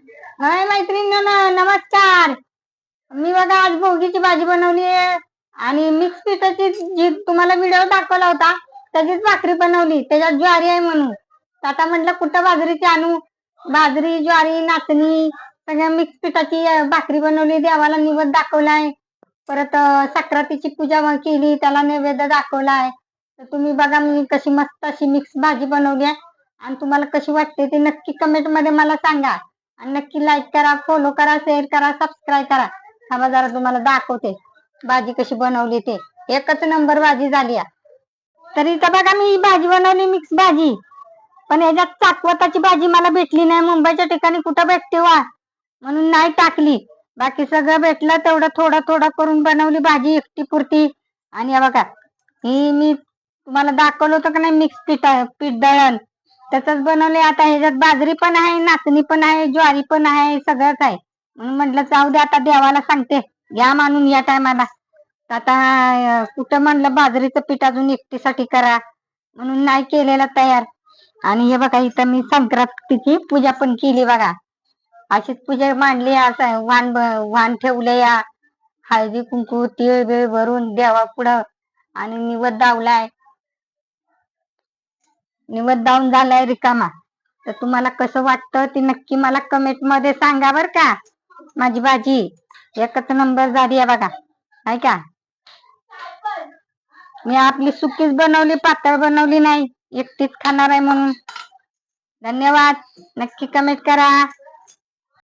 हाय मैत्रिणींनो, नमस्कार. मी बघा आज भोगीची भाजी बनवली आहे आणि मिक्स पिठाची जी तुम्हाला व्हिडिओ दाखवला होता त्याचीच भाकरी बनवली. त्याच्यात ज्वारी आहे म्हणून. तर आता म्हटलं कुठं बाजरीची आणू. बाजरी, ज्वारी, नाचणी सगळ्या मिक्स पिठाची भाकरी बनवली. देवाला निवेद दाखवलाय. परत सक्रातीची पूजा केली, त्याला नैवेद्य दाखवलाय. तर तुम्ही बघा मी कशी मस्त अशी मिक्स भाजी बनवली आहे आणि तुम्हाला कशी वाटते ते नक्की कमेंट मध्ये मला सांगा. आणि नक्की लाईक करा, फॉलो करा, शेअर करा, सबस्क्राईब करा. थांबा जरा तुम्हाला दाखवते भाजी कशी बनवली ते. एकच नंबर भाजी झाली. तरी तर बघा मी ही भाजी बनवली मिक्स भाजी. पण याच्यात चाकवताची भाजी मला भेटली नाही. मुंबईच्या ठिकाणी कुठं भेटते वा, म्हणून नाही टाकली. बाकी सगळं भेटलं तेवढं थोडं थोडं करून बनवली भाजी एकटी पुरती. आणि बघा ही मी तुम्हाला दाखवलं होतं का नाही मिक्स पीठ दळण त्याच बनवले. आता ह्याच्यात बाजरी पण आहे, नाचणी पण आहे, ज्वारी पण आहे, सगळंच आहे. म्हणून म्हटलं जाऊ दे आता देवाला सांगते घ्या मानून या टायमाला. आता कुठं म्हणलं बाजरीचं पीठ अजून एकटीसाठी करा म्हणून नाही केलेलं तयार. आणि हे बघा इथं मी संक्रांतीची पूजा पण केली बघा. अशीच पूजा मांडली. असं वाण ठेवले या हळदी कुंकू तीळ बिळ भरून देवा पुढं आणि निवद दावलाय. निवद दावून झालाय रिकामा. तर तुम्हाला कसं वाटतं ते नक्की मला कमेंट मध्ये सांगा बर का. माझी भाजी एकच नंबर झाली आहे बघा. आहे का. मी आपली सुकीच बनवली, पातळ बनवली नाही. एकटीच खाणार आहे म्हणून. धन्यवाद. नक्की कमेंट करा.